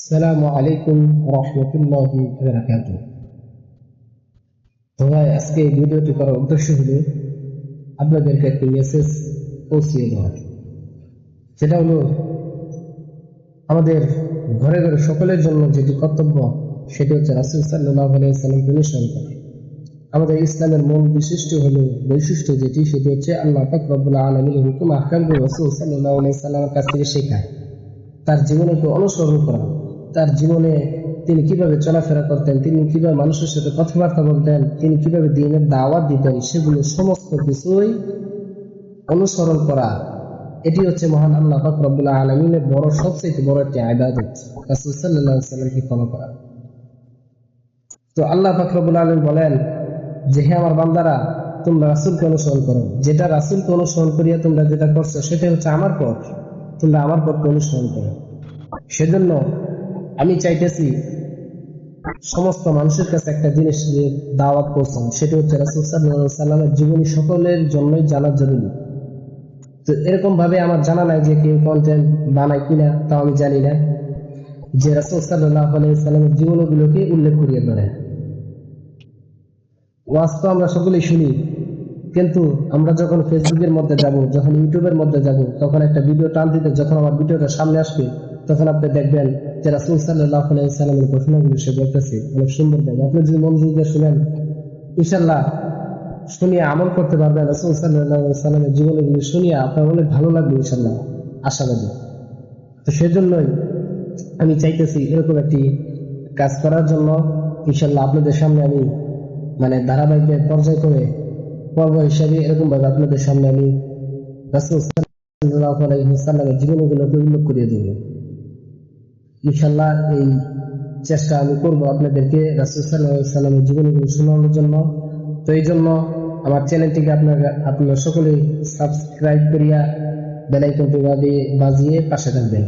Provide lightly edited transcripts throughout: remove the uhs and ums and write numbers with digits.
আসসালামু আলাইকুম রহমতুল্লাহি বারাকাতুহু। তো ভাই, আজকে এই ভিডিওটি করার উদ্দেশ্য হলো আপনাদেরকে একটি মেসেজ পৌঁছিয়ে দেওয়া। যেটা হলো আমাদের ঘরে ঘরে সকলের জন্য যেটি কর্তব্য, সেটি হচ্ছে রাসূল সাল্লাল্লাহু আলাইহি ওয়াসাল্লামকে অনুসরণ করা। আমাদের ইসলামের মূল বৈশিষ্ট্য যেটি, সেটি হচ্ছে আল্লাহ পাক রব্বুল আলামিনের হুকুম আহকামগুলো রাসূল সাল্লাল্লাহু আলাইহি ওয়াসাল্লামের কাছ থেকে শেখা, তার জীবনকে অনুসরণ করা, তার জীবনে তিনি কিভাবে চলাফেরা করতেন, তিনি কিভাবে মানুষের সাথে কথাবার্তা বলতেন, তিনি কিভাবে দিনের দাওয়াত দিতেন, সেগুলো সমস্ত কিছুই অনুসরণ করা। এটি হচ্ছে মহান আল্লাহ পাক রব্বুল আলামিনের সবচেয়ে বড় একটি ইবাদত, রাসূল সাল্লাল্লাহু আলাইহি ওয়াসাল্লামকে ফলো করা। তো আল্লাহ পাক রব্বুল আলামিন বলেন যে, হে আমার বান্দারা, তোমরা রাসূলকে অনুসরণ করো। যেটা রাসূলকে অনুসরণ করিয়া তোমরা যেটা করছো, সেটা হচ্ছে আমার পথ। তোমরা আমার পথকে অনুসরণ করো। সেজন্য আমি চাইতেছি সমস্ত মানুষের কাছে একটা জিনিস যে দাওয়াত করছেন, সেটা হচ্ছে রাসূল সাল্লাল্লাহু আলাইহি ওয়াসাল্লামের জীবনী সকলের জন্যই জানা জরুরি। তো এরকম ভাবে আমার জানা নাই যে কেউ কন্টেন্ট বানায় কিনা, তাও আমি জানি না, যে রাসূল সাল্লাল্লাহু আলাইহি ওয়াসাল্লামের জীবনীগুলোকে উল্লেখ করিয়ে ধরে। ওয়াজ তো আমরা সকলেই শুনি, কিন্তু আমরা যখন ফেসবুকের মধ্যে যাব, যখন ইউটিউবের মধ্যে যাব, তখন একটা ভিডিও টান দিতে যখন আমার ভিডিওটা সামনে আসবে, তখন আপনি দেখবেন যে রাসূল সাল্লাল্লাহু আলাইহি ওয়াসাল্লামের ঘটনাগুলো সে বলতেছে অনেক সুন্দর ভাবে। আপনি যদি মনোযোগ দিয়ে শুনেন, ইনশাআল্লাহ শুনিয়ে আমল করতে পারবেন। রাসূল সাল্লাল্লাহু আলাইহি ওয়াসাল্লামের জীবনীগুলো শুনিয়ে আপনার অনেক ভালো লাগবে ইনশাআল্লাহ, আশাবাদী। তো সেজন্যই আমি চাইতেছি এরকম একটি কাজ করার জন্য। ইনশাআল্লাহ আপনাদের সামনে আমি ধারাবাহিক পর্যায়ক্রমে পর্ব হিসাবে এরকম ভাবে আপনাদের সামনে আমি রাসূল সাল্লাল্লাহু আলাইহি ওয়াসাল্লামের জীবনীগুলোকে উল্লেখ করিয়ে দেব। ইনশাআল্লাহ এই চেষ্টা আমি করব আপনাদেরকে রাসূল সাল্লাল্লাহু আলাইহি ওয়াসাল্লামের জীবনীগুলো শোনানোর জন্য। তো এই জন্য আমার চ্যানেলটিকে আপনারা সকলেই সাবস্ক্রাইব করিয়া বেল আইকনটি বাজিয়ে পাশে থাকবেন।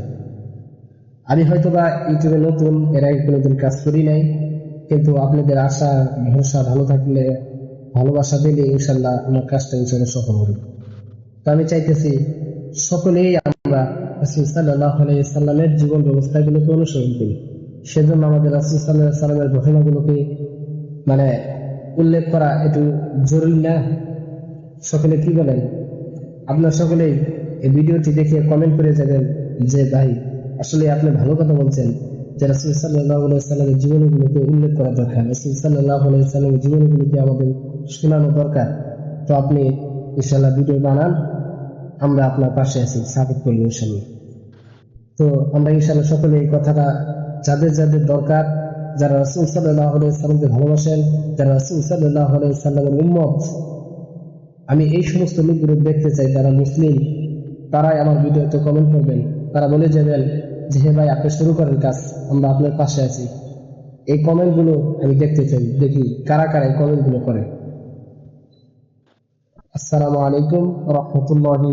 আমি হয়তোবা ইউটিউবে নতুন, এর আগে কোনোদিন কাজ করি নাই, কিন্তু আপনাদের আশা ভরসা ভালো থাকলে, ভালোবাসা দিলে ইনশাআল্লাহ আমার কাজটা ইনশাআল্লাহ সফল হবে। তো আমি চাইতেছি সকলেই আমরা রাসূল সাল্লাল্লাহু আলাইহি ওয়াসাল্লামের জীবন ব্যবস্থাগুলোকে অনুসরণ করি। সেজন্য আমাদের রাসূল সাল্লাল্লাহু আলাইহি ওয়াসাল্লামের ঘটনাগুলোকে উল্লেখ করা একটু জরুরি না? সকলে কি বলেন? আপনারা সকলেই এই ভিডিওটি দেখে কমেন্ট করে যাবেন যে ভাই, আসলে আপনি ভালো কথা বলছেন, যে রাসূল সাল্লাল্লাহু আলাইহি ওয়াসাল্লামের জীবনীগুলোকে উল্লেখ করা দরকার, রাসূল সাল্লাল্লাহু আলাইহি ওয়াসাল্লামের জীবনীগুলোকে আমাদের শোনানো দরকার। তো আপনি ইনশাআল্লাহ ভিডিও বানান, আমরা আপনার পাশে আছি, সাপোর্ট করবো ইনশাআল্লাহ। তো আমরা ইনশাআল্লাহ সকলে এই কথাটা যাদের যাদের দরকার, যারা রাসূল সাল্লাল্লাহু আলাইহি ওয়াসাল্লামকে ভালোবাসেন, যারা রাসূল সাল্লাল্লাহু আলাইহি ওয়াসাল্লামের উম্মত, আমি এই সমস্ত লোকগুলো দেখতে চাই যারা মুসলিম, তারাই আমার ভিডিওতে কমেন্ট করবেন। তারা বলে যাবেন যে, হে ভাই, আপনি শুরু করেন কাজ, আমরা আপনার পাশে আছি। এই কমেন্টগুলো আমি দেখতে চাই, দেখি কারা কারা এই কমেন্টগুলো করে। আসসালামু আলাইকুম রহমতুল্লাহি